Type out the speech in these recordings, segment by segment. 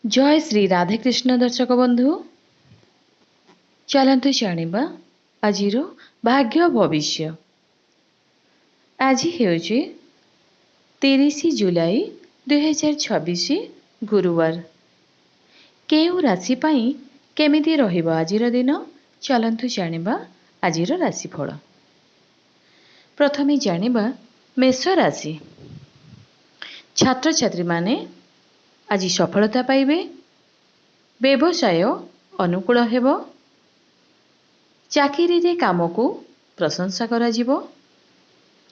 जय श्री राधेकृष्ण दर्शक बंधु चलतु जानिबा आजिर भाग्य भविष्य। आज हेउछि 30 जुलाई 2026 गुरुवार। केउ राशि पाई केमिति रहिबो आजिर दिन चलतु जानिबा आजिर राशिफल। प्रथमे जानिबा मेष राशि। छात्र छात्री माने आज सफलता पाइबे। व्यवसाय अनुकूल हेबो। चाकरी रे काम को प्रशंसा करा जिवो।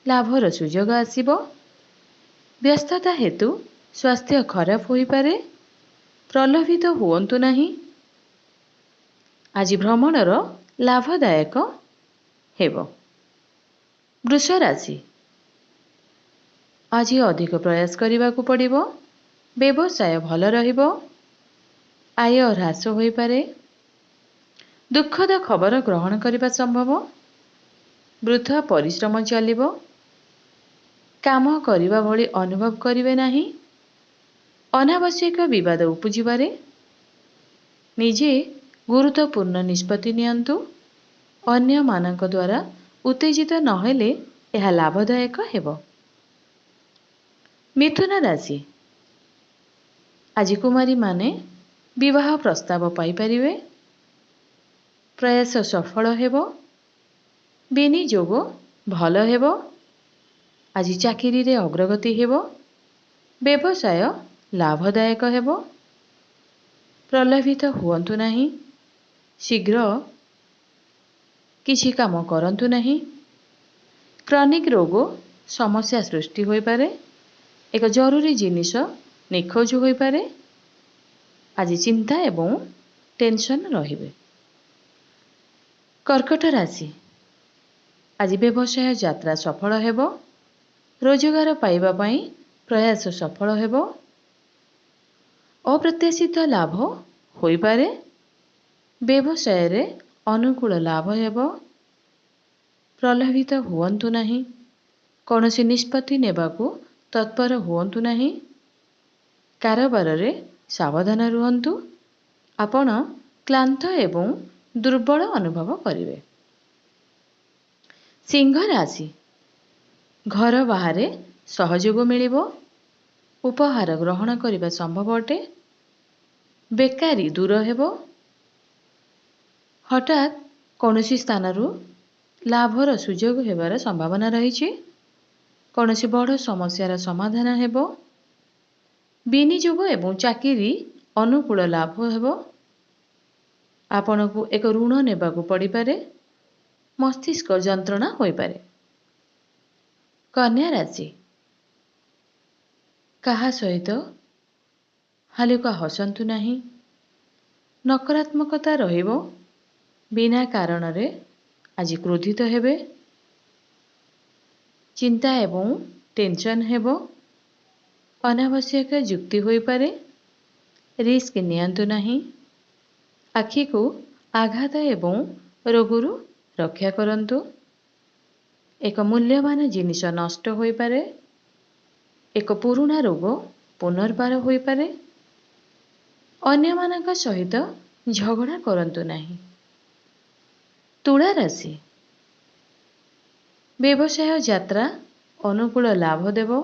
लाभर सुजोग आसिबो। व्यस्तता हेतु स्वास्थ्य खराब होई पारे। प्रलोभित हुअन्तु नाही। आज भ्रमणर लाभदायक हेबो। वृष राशि। आज अधिक प्रयास करिबाकु पड़िबो। व्यवसाय भल रहिबो। आय ह्रास होई पारे। दुखद खबर ग्रहण करिबा संभव। वृथा परिश्रम चलिबो। काम करिबा भली अनुभव करिवे नाही। अनावश्यक विवाद उपजिबारे। निजे गुरुत्वपूर्ण निष्पत्ति नियंतु। अन्य मानक द्वारा उत्तेजित नहेले यह लाभदायक हेबो। मिथुन राशि। आज कुमारी माने विवाह प्रस्ताव पाई परिवे। प्रयास सफल हेबो। विनियोग भल हेबो। आज चाकरी रे अग्रगति हेबो। व्यवसाय लाभदायक हेबो। प्रलोभित हुअन्तु नाही। शीघ्र किछि काम करन्तु नाही। क्रॉनिक रोग समस्या सृष्टि होई पारे। एक जरूरी जिनिस निखोज होई पारे। आज चिंता एवं टेंशन रहिबे। कर्कट राशि। आज व्यवसाय यात्रा सफल हेबो। रोजगार पाइबा पई प्रयास सफल हेबो। अप्रत्याशित लाभ होई पारे। व्यवसाय रे अनुकूल लाभ हेबो। प्रलोभित हुअन्तु नाही। कौनसी निष्पत्ति नेबाकू तत्पर हुअन्तु नाही। कारोबार रे सावधान रुहन्तु। आपण क्लांत एवं दुर्बल अनुभव करिवे। सिंह राशि। घर बाहरे सहयोग मिलिबो। उपहार ग्रहण करिबा संभव अटे। बेकारी दूर हेबो। हठात कौनसी स्थानरु लाभर सुजोग हेबार संभावना रहिछि। कौनसी बड़ समस्यार समाधान हेबो। विनियोग एवं चाकरी अनुकूल लाभ हेबो। आपनकु एक ऋण नेबाकू पड़ी पारे। मस्तिष्क जंत्रणा होई पारे। कन्या राशि। काहा सहित हालुका हसन्तु नाही। नकारात्मकता रहिबो। बिना कारण रे आज क्रोधित हेबे। चिंता एवं टेंशन हेबो। अनावश्यक जुक्ति होई पारे। रिस्क नियंतु नाही। आखि को आघात एवं रोगुरु रक्षा करन्तु। एक मूल्यवान जिनिस नष्ट होई पारे। एक पुरुणा रोग पुनर्बार होई पारे। अन्य मानक सहित झगड़ा करन्तु नाही। तुला राशि। व्यवसाय यात्रा अनुकूल लाभ देबो।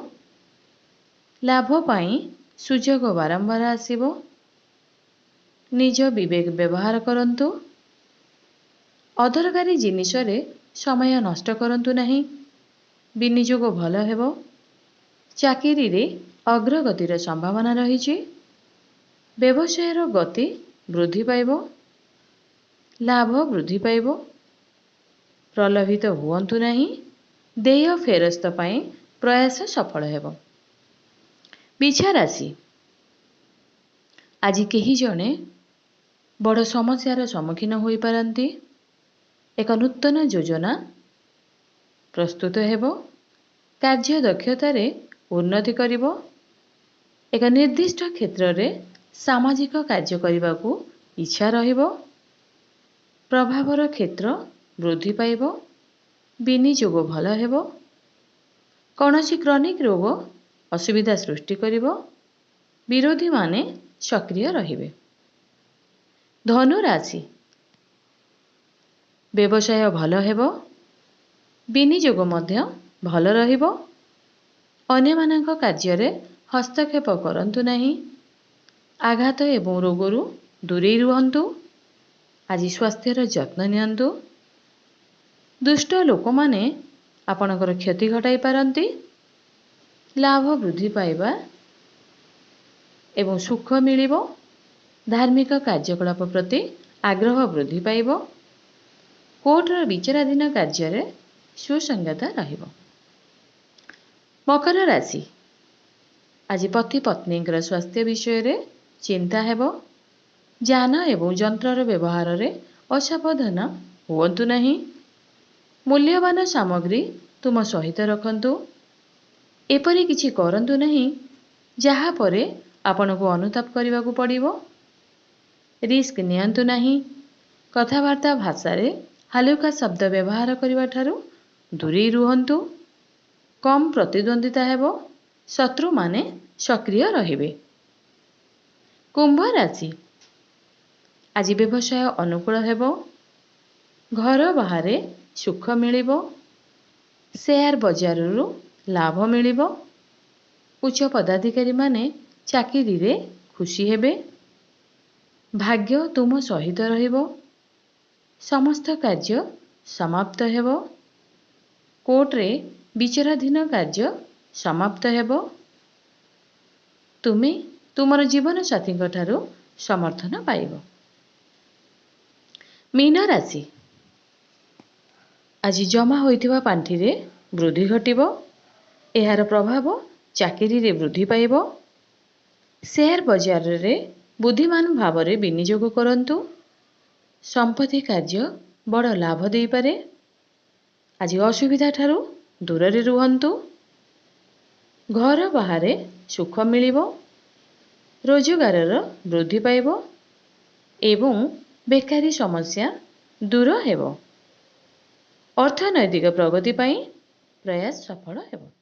लाभ पाई सुजोग बारंबार आसिबो। निज विवेक व्यवहार करन्तु। अदरकारी जिनिस रे समय नष्ट करन्तु नाही। विनियोग भल हेबो। चाकरी रे अग्रगतिर संभावना रहिछि। व्यवसायर गति वृद्धि पाइबो। लाभ वृद्धि पाइबो। प्रलोभित हुअन्तु नाही। देय फेरस्त पाई प्रयास सफल हेबो। बिछा राशि। आज केही जणे बड़ समस्यार सम्मुखीन होई पारंती। एक नूतन योजना प्रस्तुत हेबो। कार्य दक्षता रे उन्नति करिबो। एक निर्दिष्ट क्षेत्र रे सामाजिक कार्य करिबाकू इच्छा रहिबो। प्रभावर क्षेत्र वृद्धि पाइबो। विनियोग भल हेबो। कौनसी क्रॉनिक रोग असुविधा सृष्टि करिबो। विरोधी माने ସକ୍ରିୟ ରହିବେ। ଧନୁ ରାଶି, ବ୍ୟବସାୟ ଭଲ ହେବ। ବିନିଯୋଗ ମଧ୍ୟ ଭଲ ରହିବ। ଅନ୍ୟମାନଙ୍କ କାର୍ଯ୍ୟରେ ହସ୍ତକ୍ଷେପ କରନ୍ତୁ ନାହିଁ। ଆଘାତ ଏବଂ ରୋଗରୁ ଦୂରେଇ ରୁହନ୍ତୁ। ଆଜି ସ୍ୱାସ୍ଥ୍ୟର ଯତ୍ନ ନିଅନ୍ତୁ। ଦୁଷ୍ଟ ଲୋକମାନେ ଆପଣଙ୍କର କ୍ଷତି ଘଟାଇ ପାରନ୍ତି। ଲାଭ ବୃଦ୍ଧି ପାଇବା ଏବଂ ସୁଖ ମିଳିବ। ଧାର୍ମିକ କାର୍ଯ୍ୟକଳାପ ପ୍ରତି ଆଗ୍ରହ ବୃଦ୍ଧି ପାଇବ। କୋର୍ଟର ବିଚାରାଧୀନ କାର୍ଯ୍ୟରେ ସୁସଙ୍ଗତା ରହିବ। ମକର ରାଶି, ଆଜି ପତି ପତ୍ନୀଙ୍କର ସ୍ୱାସ୍ଥ୍ୟ ବିଷୟରେ ଚିନ୍ତା ହେବ। ଯାନ ଏବଂ ଯନ୍ତ୍ରର ବ୍ୟବହାରରେ ଅସାବଧାନ ହୁଅନ୍ତୁ ନାହିଁ। ମୂଲ୍ୟବାନ ସାମଗ୍ରୀ ତୁମ ସହିତ ରଖନ୍ତୁ। ଏପରି କିଛି କରନ୍ତୁ ନାହିଁ ଯାହା ପରେ ଆପଣଙ୍କୁ ଅନୁତାପ କରିବାକୁ ପଡ଼ିବ। ରିସ୍କ ନିଅନ୍ତୁ ନାହିଁ। କଥାବାର୍ତ୍ତା ଭାଷାରେ ହାଲୁକା ଶବ୍ଦ ବ୍ୟବହାର କରିବା ଠାରୁ ଦୂରେଇ ରୁହନ୍ତୁ। କମ୍ ପ୍ରତିଦ୍ୱନ୍ଦ୍ୱିତା ହେବ। ଶତ୍ରୁମାନେ ସକ୍ରିୟ ରହିବେ। କୁମ୍ଭ ରାଶି, ଆଜି ବ୍ୟବସାୟ ଅନୁକୂଳ ହେବ। ଘର ବାହାରେ ସୁଖ ମିଳିବ। ସେୟାର ବଜାରରୁ ଲାଭ ମିଳିବ। ଉଚ୍ଚ ପଦାଧିକାରୀମାନେ ଚାକିରିରେ ଖୁସି ହେବେ। ଭାଗ୍ୟ ତୁମ ସହିତ ରହିବ। ସମସ୍ତ କାର୍ଯ୍ୟ ସମାପ୍ତ ହେବ। କୋର୍ଟରେ ବିଚାରାଧୀନ କାର୍ଯ୍ୟ ସମାପ୍ତ ହେବ। ତୁମେ ତୁମର ଜୀବନସାଥୀଙ୍କ ଠାରୁ ସମର୍ଥନ ପାଇବ। ମୀନ ରାଶି, ଆଜି ଜମା ହୋଇଥିବା ପାଣ୍ଠିରେ ବୃଦ୍ଧି ଘଟିବ। ଏହାର ପ୍ରଭାବ ଚାକିରିରେ ବୃଦ୍ଧି ପାଇବ। ସେୟାର ବଜାରରେ ବୁଦ୍ଧିମାନ ଭାବରେ ବିନିଯୋଗ କରନ୍ତୁ। ସମ୍ପତ୍ତି କାର୍ଯ୍ୟ ବଡ଼ ଲାଭ ଦେଇପାରେ। ଆଜି ଅସୁବିଧା ଠାରୁ ଦୂରରେ ରୁହନ୍ତୁ। ଘର ବାହାରେ ସୁଖ ମିଳିବ। ରୋଜଗାରର ବୃଦ୍ଧି ପାଇବ ଏବଂ ବେକାରୀ ସମସ୍ୟା ଦୂର ହେବ। ଅର୍ଥନୈତିକ ପ୍ରଗତି ପାଇଁ ପ୍ରୟାସ ସଫଳ ହେବ।